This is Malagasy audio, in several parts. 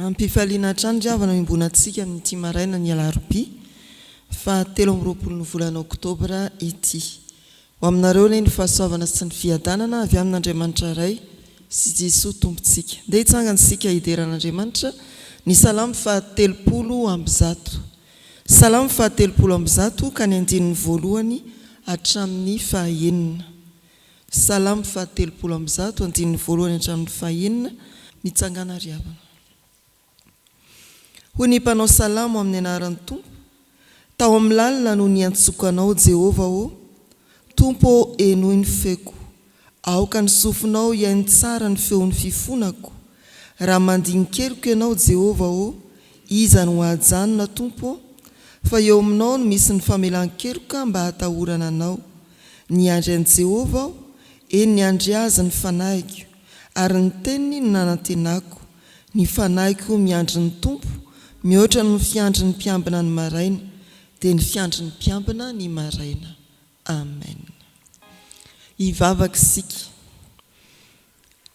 Ampifaliana trandriavana mimbonantsika amin'ity maraina ny ALAROBIA fa 17 ny volana Oktobra ity. Ho aminareo ny fahasoavana sy ny fiadanana avy amin'Andriamanitra Ray sy Jesoa tompontsika. Ndeha hitsangansika hideran'Andriamanitra ny salamo faha-telopolo amby zato. Salamo faha-telopolo amby zato ka ny andininy voalohany hatramin'ny fahaenina. Salamo faha-telopolo amby zato andininy voalohany hatramin'ny fahaenina mitsangana riavana. Ho ny mpanao salamo amin'ny anaran'ny Tompo, tao amin'ny lalina no niantsokanao Jehovah o, Tompo enoy ny feko, aoka ny sofinao iainy tsara ny feon'ny fifonako, raha mandinikeliko ianao Jehovah o, iza no hajanona Tompo, fa eo aminao no misy ny famelan-keloka mba hatahorana anao, ny andry an'i Jehovah o, eny ny andry azy ny fanahiko, ary ny teniny no nanantenako, ny fanahiko miandry ny Tompo, mihoatra ny fiandry ny mpiambina ny maraina, dia ny fiandry ny mpiambina ny maraina. Amen. Hivavaka isika.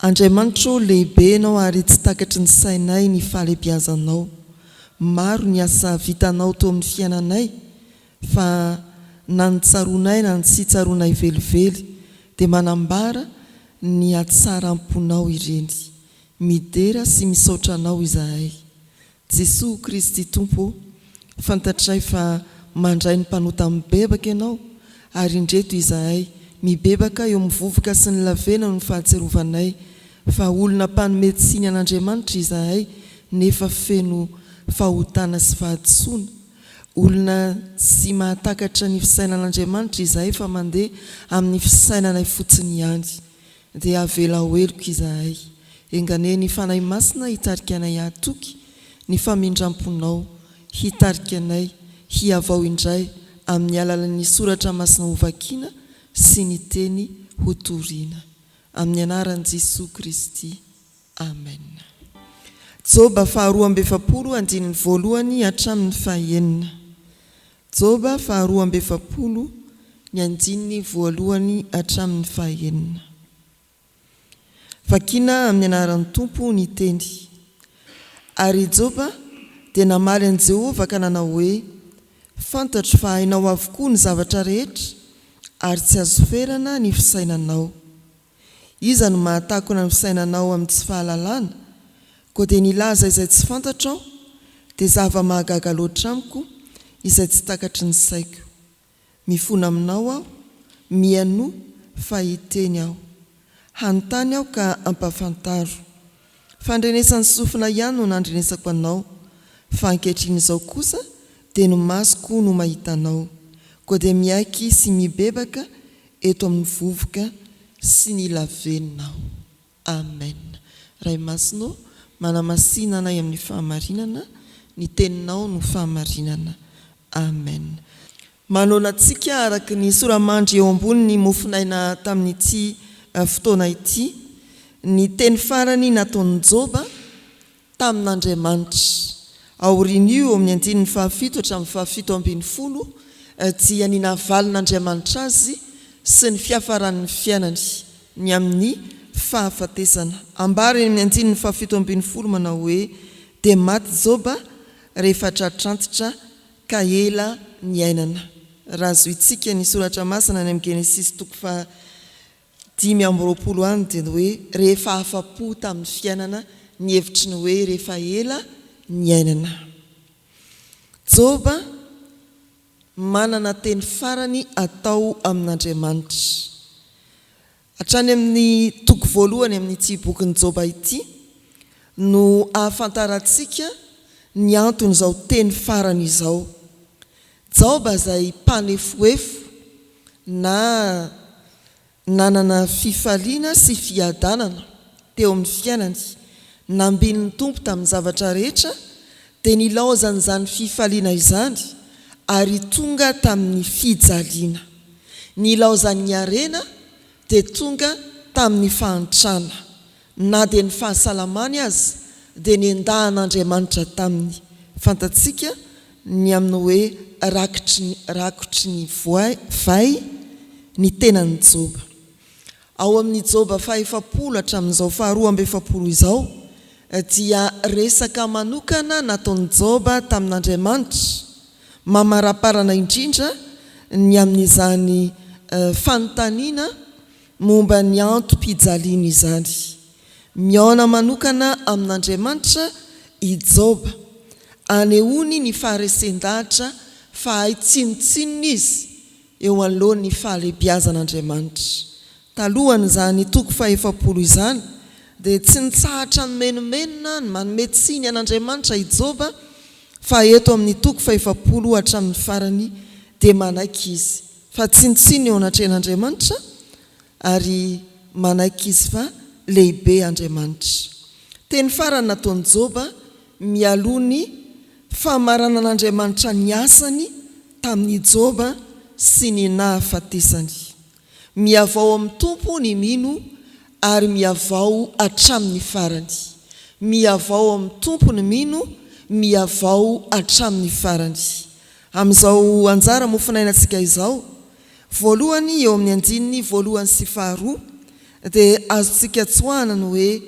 Andriamanitra lehibe ianao ary tsy takatry ny sainay ny fahalebiazanao. Maro ny asa vitanao teo amin'ny fiainanay, fa na ny tsaronay na ny tsy tsaronay velively, dia manambara ny hatsaram-ponao ireny. Midera sy misaotra anao izahay. Jesoa Kristy Tompo, fantatray fa mandray ny mpanota mibebaka ianao, ary indreto izahay mibebaka eo amin'ny vovoka sy ny lavena no fahatserovanay, fa olona mpanometsiny an'Andriamanitra izahay, nefa feno fahotana sy fahatsoana. Olona tsy mahatakatra ny fisainan'Andriamanitra izahay, fa mandeha amin'ny fisainanay fotsiny ihany. Dia avela hoeloko izahay. Engane ny fanahy masina hitarika anay ahatoky, ny famindramponao hitarika anay, hiavao indray amin'ny alalan'ny Soratra Masina hovakiana sy ny teny hotoriana. Amin'ny anaran'i Jesoa Kristy. Amen. Joba faharoa amby efapolo andininy voalohany hatramin'ny fahaenina. Joba faharoa amby efapolo ny andininy voalohany hatramin'ny fahaenina. Vakiana amin'ny anaran'ny Tompo ny teny. Ary Joba dia namaly an'i Jehovah ka nanao hoe, fantatro fa hainao avokoa ny zavatra rehetra, ary tsy azo ferana ny fisainanao. Iza no mahatakona ny fisainanao amin'ny tsy fahalalana, koa dia nilaza izay tsy fantatrao, dia zava-mahagaga loatra amiko izay tsy takatry ny saiko. Mifona aminao aho, miano fa hiteny aho, hanontany aho ka ampafantaro. Fandrenesan'ny sofina ihany no nandrenesako anao, fa ankehitriny izao kosa dia no masoko no mahitanao, koa dia miaiky sy mibebaka eto amin'ny vovoka sy ny lavenonao. Amen. Ray masino, manamasina anay amin'ny fahamarinana, ny teninao no fahamarinana. Amen. Manolantsika araka ny soramandry eo ambony ny Mofonaina tamin'ity fotoana ity, ny teny farany nataon'i Joba tamin'Andriamanitra. Aorin'io amin'ny andininy fahafito hatramin'ny fahafito ambin'ny folo, dia ny navalin'Andriamanitra azy sy ny fiafaran'ny fiainany, ny amin'ny fahafatesana. Ambary amin'ny andininy fahafito ambin'ny folo manao hoe, dia maty Joba rehefa tratrantitra ka ela ny ainana. Raha azo itsika ny Soratra Masina ny amin'ny Genesis 5:20 any dia hoe, rehefa afa-po tamin'ny fiainana, ny hevitry ny hoe rehefa ela ny ainana. Joba manana teny farany atao amin'Andriamanitra. Hatrany amin'ny toko voalohany amin'ity bokin'ny Joba ity no ahafantarantsika ny anton'izao teny farany izao. Joba izay mpanefoefo na nanana fifaliana sy fiadanana teo amin'ny fiainany, nambinin'ny Tompo tamin'ny zavatra rehetra, dia nilaozan'izany fifaliana izany ary tonga tamin'ny fijaliana. Nilaozan'ny arena dia tonga tamin'ny fahantrana, na dia ny fahasalamany azy dia ny endahan'Andriamanitra taminy. Fantatsika ny amin'ny hoe rakotry ny vai ny tenan'ny Joba. Ao amin'ny Joba 5 hatramin'izao faharoa amby efapolo izao dia resaka manokana nataon'i Joba tamin'Andriamanitra, mamaraparana indrindra ny amin'izany fanontaniana momba ny antom-pijaliana izany. Miaona manokana amin'Andriamanitra i Joba, anehoany ny faharesen-dahatra fa hay tsinotsinona izy eo anolohan'ny fahalebiazan'Andriamanitra. Talohany izany toko 7 izany dia tsy nitsahatra ny menomenona ny manome tsiny an'Andriamanitra i Joba, fa eto amin'ny toko 7 hatramin'ny farany dia manaiky izy fa tsinitsiny eo anatrehan'Andriamanitra ary manaiky izy fa lehibe Andriamanitra. Teny farany nataon'i Joba mialony famaranan'Andriamanitra ny asany tamin'ny Joba sy ny nahafatesany. Miavao amin'ny Tompo ny mino ary miavao hatramin'ny farany. Miavao amin'ny Tompo ny mino, miavao hatramin'ny farany. Amin'izao anjara Mofonaina antsika izao, voalohany eo amin'ny andininy voalohany sy faharoa dia azontsika tsoahana ny hoe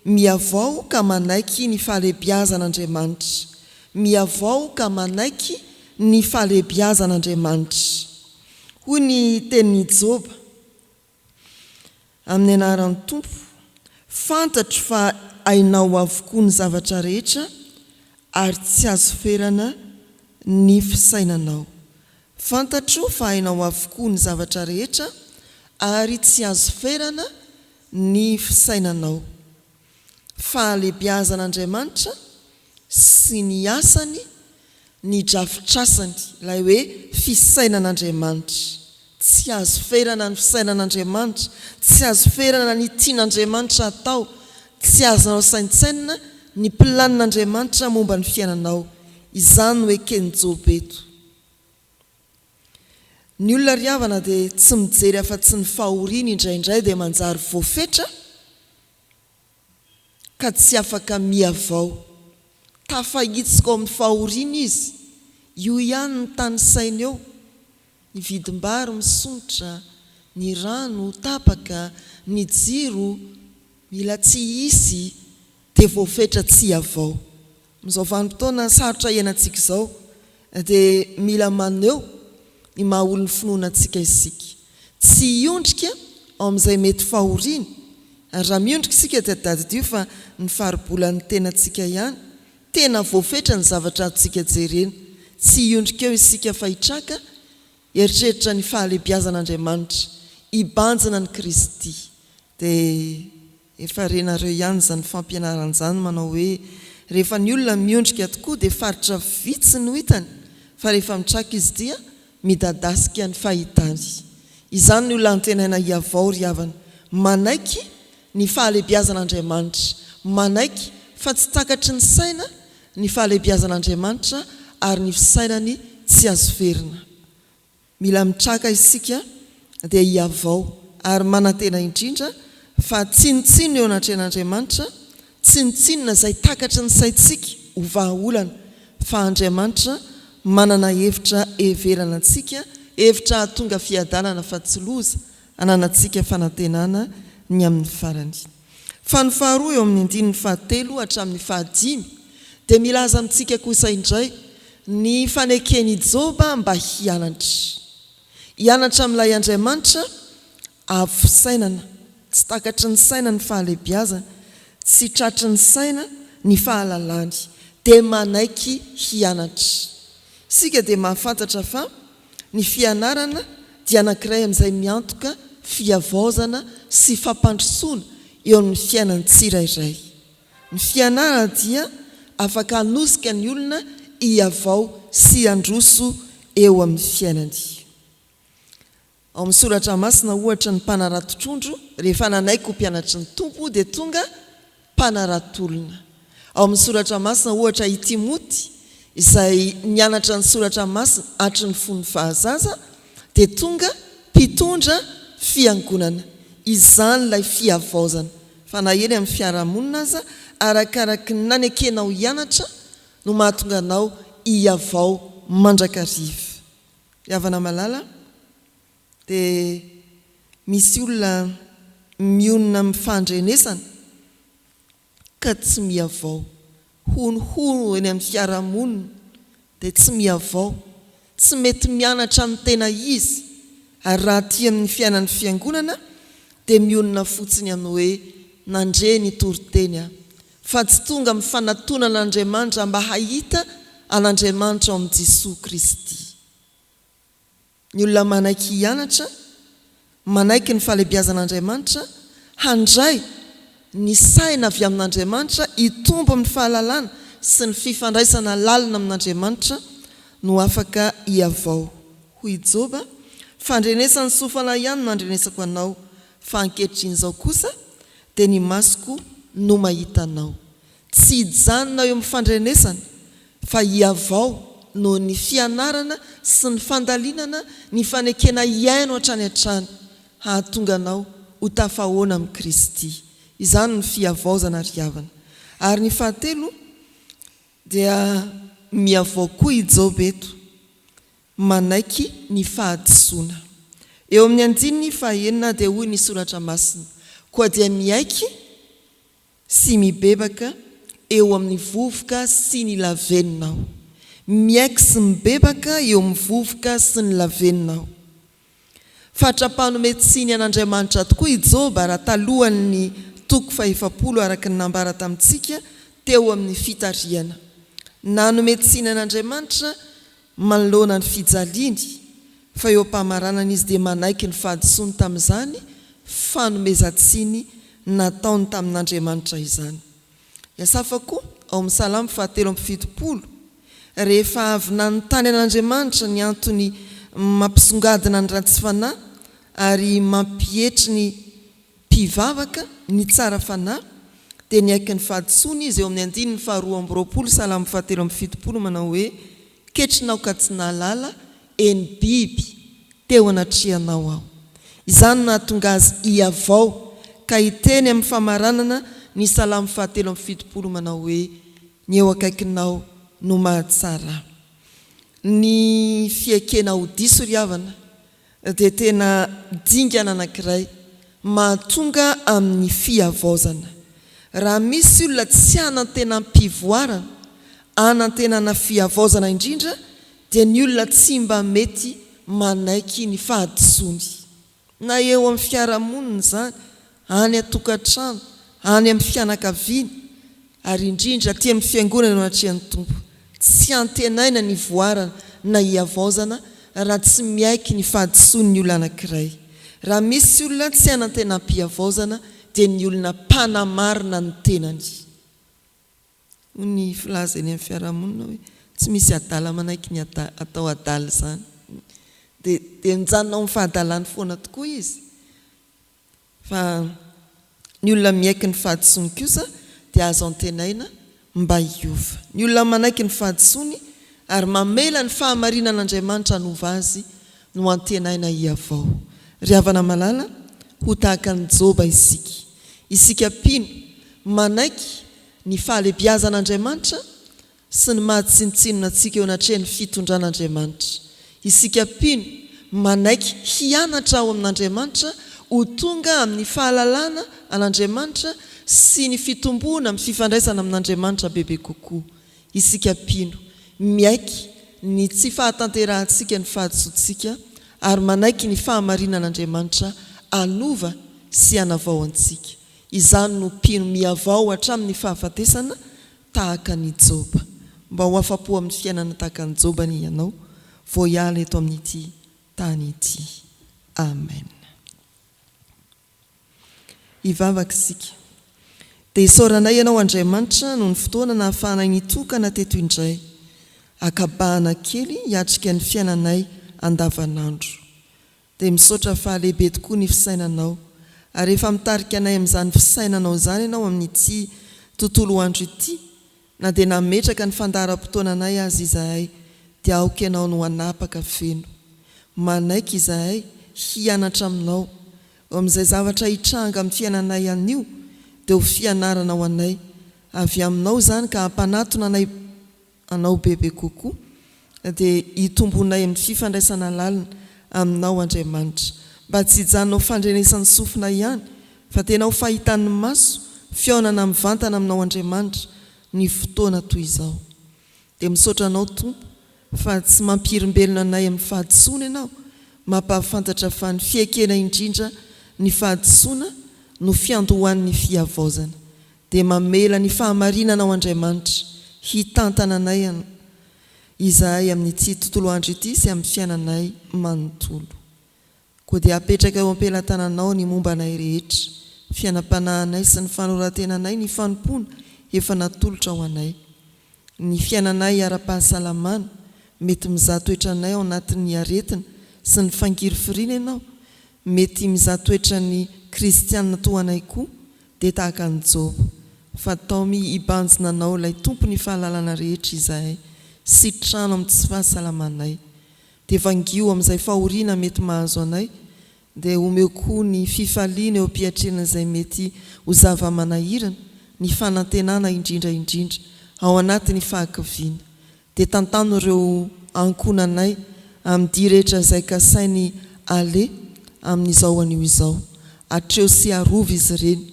miavao ka manaiky ny fahalebiazan'Andriamanitra. Miavao ka manaiky ny fahalebiazan'Andriamanitra. Hoy ny tenin'i Joba amin'ny anaran'ny Tompo, fantatro fa hainao avokoa ny zavatra rehetra ary tsy azo ferana ny fisainanao. Fantatro fa hainao avokoa ny zavatra rehetra ary tsy azo ferana ny fisainanao. Fahalebiazan'Andriamanitra sy ny asany, ny drafitrasany, ilay hoe fisainan'Andriamanitra. Tsy azo ferana ny fisainan'Andriamanitra, tsy azo ferana ny tian'Andriamanitra atao, tsy azonao saintsaina ny planin'Andriamanitra momba ny fiainanao. Izany hoe keny Joba eto. Ny olona riavana dia tsy mijery afa-tsy ny fahoriana indraindray dia manjary voafetra ka tsy afaka miavao. Tafahitsika ao amin'ny fahoriana izy, io ihany ny tany saina eo, ny vidim-bary misontra, ny rano tapaka, ny jiro mila tsy hisy dia voafetra tsy avao. Amin'izao vanim-potoana sarotra iainantsika izao dia mila maneo ny mahaolon'ny finoana antsika isika. Tsy hiondrika ao amin'izay mety fahoriana. Ary raha miondrika isika dia dadidio fa ny faribolan'ny tenantsika ihany. Tena voafetra ny zavatra antsika jerena. Tsy hiondrika eo isika fa hitraka eritreritra ny fahalebiazan'Andriamanitra, hibanjina ny Kristy. Dia efa renareo ihany izany fampianaran'izany manao hoe rehefa ny olona miondrika tokoa dia faritra vitsy no hitany, fa rehefa mitraka izy dia midadasika ny fahitany. Izany ny olona antenaina hiavao ry havana, manaiky ny fahalebiazan'Andriamanitra, manaiky fa tsy takatry ny saina ny fahalebiazan'Andriamanitra ary ny fisainany tsy azo ferina. Mila mitraka isika dia hiavao ary manantena indrindra fa tsinitsino eo anatrehan'Andriamanitra, tsinitsinona izay takatry ny saintsika ho vahaolana, fa Andriamanitra manana hevitra heverana antsika, hevitra hahatonga fiadanana fa tsy loza, ananantsika fanantenana ny amin'ny farany. Fa ny faharoa eo amin'ny andininy 7 hatramin'ny 5 dia milaza amintsika kosa indray ny fanekeny Joba mba hianatra. Hianatra amin'ilay Andriamanitra avo fisainana, tsy takatry ny saina ny fahalebiazana, tsy tratry ny saina ny fahalalany, dia manaiky hianatra. Sika dia mahafantatra fa ny fianarana dia anankiray amin'izay miantoka fiavaozana sy fampandrosoana eo amin'ny fiainan'ny tsirairay. Ny fianarana dia afaka hanosika ny olona hiavao sy handroso eo amin'ny fiainany. Ao amin'ny Soratra Masina ohatra ny mpanarato-trondro, rehefa nanaiky ho mpianatry ny Tompo dia tonga mpanaratolona. Ao amin'ny Soratra Masina ohatra i Timoty, izay nianatra ny Soratra Masina hatry ny fony fahazaza dia tonga mpitondra fiangonana. Izany ilay fiavaozana. Fa na eny amin'ny fiarahamonina aza, arakaraky ny nanekenao hianatra no mahatonga anao hiavao mandrakariva. Havana malala dia misy olona mionona amin'ny fandrenesana ka tsy miavao honohono eny amin'ny fiarahamonina dia tsy miavao tsy mety mianatra amin'ny tena izy ary raha ty amin'ny fiainan'ny fiangonana dia mionona fotsiny amin'ny hoe nandre ny toriteny aho fa tsy tonga amin'ny fanatonan'Andriamanitra mba hahita an'Andriamanitra ao amin'i Jesosy Kristy. Ny olona manaiky hianatra, manaiky ny fahalebiazan'Andriamanitra, handray ny saina avy amin'Andriamanitra, hitombo amin'ny fahalalana sy ny fifandraisana lalina amin'Andriamanitra no afaka hiavao. Hoy Joba, fandrenesany sofana ihany no andrenesako anao, fa ankehitriny izao kosa dia ny masoko no mahita anao. Tsy hijanona eo amin'ny fandrenesana, fa hiavao no ny fianarana sy ny fandalinana, ny fanekena iaino hatrany hatrany, hahatonga anao ho tafahoana amin'ny Kristy. Izany ny fiavaozana ry havana. Ary ny fahatelo dia miavao koa i Joba eto, manaiky ny fahadisoana. Eo amin'ny 9:9 dia hoy ny Soratra Masina, koa dia miaiky sy mibebaka eo amin'ny vovoka sy ny lavenona. Miaiky sy mibebaka eo amin'ny vovoka sy ny lavenona. Fatrapanome tsiny an'Andriamanitra tokoa i Joba raha talohan'ny toko 70 araka ny nambara tamintsika teo amin'ny fitariana. Nanome tsiny an'Andriamanitra manoloana ny fijaliany, fa eo am-pamaranana izy dia manaiky ny fahadisoany tamin'izany fanomezan-tsiny nataony tamin'Andriamanitra izany. Iasafa koa ao amin'ny Salamo 170, rehefa avy nanontany an'Andriamanitra ny antony mampisongadina ny ratsy fanahy ary mampietry ny mpivavaka ny tsara fanahy, dia niaiky ny fahadisoany izy eo amin'ny 2:20 Salamo 170 manao hoe, ketrinao ka tsy nahalala eny biby teo anatrehanao aho. Izany nahatonga azy hiavao ka hiteny amin'ny famaranana ny Salamo 170 manao hoe, ny eo akaikinao no mahatsara. Ny fiekena odiso ry havana dia tena dingana anankiray mahatonga amin'ny fiavaozana. Raha misy olona tsy anantena mpivoarana, anantenana fiavaozana indrindra, dia ny olona tsy mba mety manaiky ny fahadisoany. Na eo amin'ny fiarahamonina izany, any atokantrano, any amin'ny fianakaviana, ary indrindra aty amin'ny fiangonana no anatrehan'ny Tompo. Tsy antenaina ny voarana na hiavaozana raha tsy miaiky ny fahadisoany ny olona anankiray. Raha misy olona tsy anantena mpiavaozana dia ny olona mpanamarina ny tenany. Ny filaza eny amin'ny fiarahamonina hoe tsy misy adala manaiky ny atao adala izany. Dia mijanona amin'ny fahadalany foana tokoa izy. Fa ny olona miaiky ny fahadisoany kosa dia azo antenaina mba hiova. Ny olona manaiky ny fahadisoany ary mamela ny fahamarinan'Andriamanitra hanova azy no antenaina hiavao. Ry havana malala, ho tahaka ny Joba isika. Isika pino manaiky ny fahalebiazan'Andriamanitra sy ny mahatsinitsinona antsika eo anatrehan'ny fitondran'Andriamanitra. Isika pino manaiky hianatra ao amin'Andriamanitra ho tonga amin'ny fahalalana an'Andriamanitra sy ny fitombona amin'ny fifandraisana amin'Andriamanitra bebe kokoa. Isika pino miaiky ny tsy fahatanterahantsika ny fahadisoantsika ary manaiky ny fahamarinan'Andriamanitra anova sy anavao antsika. Izany no pino miavao hatramin'ny fahafatesana tahaka ny Joba. Mba ho afa-po amin'ny fiainana tahaka ny Joba ny ianao, vao hiala eto amin'ity tany ity. Amen. Hivavaka isika. Dia isaoranay ianao Andriamanitra no ny fotoana nahafahanay nitokana teto indray, akabahana kely hiatrika ny fiainanay andavanandro. Dia misaotra fahalehibe tokoa ny fisainanao, ary rehefa mitarika anay amin'izany fisainanao izany ianao amin'ity tontolo andro ity, na dia nametraka ny fandaharam-potoana anay azy izahay, dia aoka ianao no hanapaka feno. Manaiky izahay hianatra aminao, amin'izay zavatra hitranga amin'ny fiainanay anio, dia ho fianarana ho anay avy aminao izany ka hampanatona anay anao bebe kokoa, dia hitombonay amin'ny fifandraisana lalina aminao Andriamanitra. Mba tsy hijanona ho fandrenesan'ny sofina ihany, fa tena ho fahitan'ny maso fiaonana mivantana aminao Andriamanitra ny fotoana toy izao. Dia misaotra anao Tompo fa tsy mampirimbelona anay amin'ny fahadisoana ianao, mampahafantatra fa ny fiekena indrindra ny fahadisoana no fiandohan'ny fiavaozana. Dia mamela ny fahamarinanao Andriamanitra hitantana anay izahay amin'ity tontolo andro ity sy amin'ny fiainanay manontolo. Koa dia apetraka eo am-pelantananao ny momba anay rehetra, fiainam-panahinay sy ny fanorantenanay, ny fanompona efa natolotra ao anay. Ny fiainanay ara-pahasalamana mety mizatoetra anay ao anatin'ny aretina sy ny fangirifiriana ianao, mety mizatoetra ny kristianina toa anay koa, dia tahaka ny Joba. Fa tamin'ny ibanjina anao ilay tompo ny fahalalana rehetra izahay, sitrano amin'ny tsy fahasalamanay. Dia vangio amin'izay fahoriana mety mahazo anay, dia omeo koa ny fifaliana eo ampiatrena izay mety ho zava-manahirana, ny fanantenana indrindra ao anatin'ny fahakiviana. Dia tantano ireo ankonanay amin'ny dia rehetra izay kasainy ale amin'Izao anio Izao, atreo sy arova izy ireny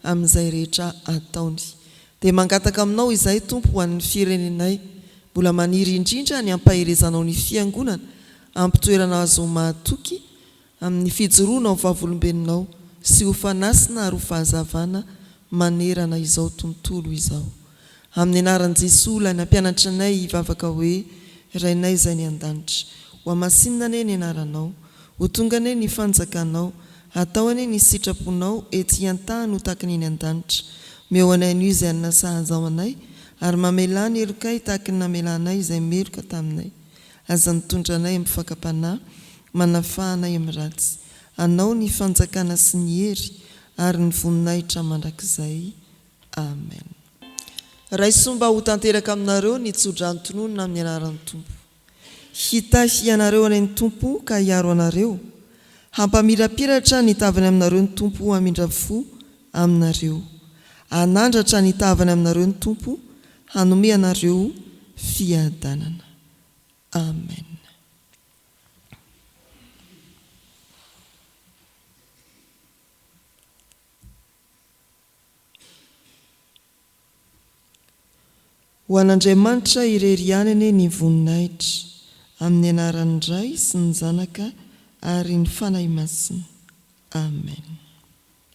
amin'izay rehetra ataony. Dia mangataka aminao izahay Tompo ho an'ny firenenay, mbola maniry indrindra ny ampaherezanao ny fiangonana ampitoerana azo mahatoky amin'ny fijoroana ao vavolombelonao sy ho fanasina ary ho fahazavana manerana izao tontolo izao. Amin'ny anaran'i Jesosy ilay nampianatra anay Vavaka Rainay izay ny an-danitra, ho amasinina ane ny anaranao, ho tonga ane ny fanjakanao, atao ane ny sitraponao ety an-tany ho tahaka ny an-danitra. Meo anay anio izay nasahaza anay, ary mamela ny elokay tahaka ny namelanay izay meloka taminay. Aza nitondra anay amin'ny fakapanahy, manafahanay amin'ny ratsy. Anao ny fanjakana sy ny hery ary ny voninahitra mandrakizay. Amen. Raisomba ho tanteraka aminareo ny Tsodrano tononona amin'ny anaran'ny Tompo. Hitahy ianareo anay ny Tompo ka hiaro anareo. Hampamirapiratra ny tavany aminareo ny Tompo hamindra fo aminareo. Hanandratra ny tavany aminareo ny Tompo, hanome anareo fiadanana. Amen. Ho an'Andriamanitra irery anany ny voninahitra, amin'ny anaran'ny Ray sy ny Zanaka ary ny Fanahy Masina. Amen.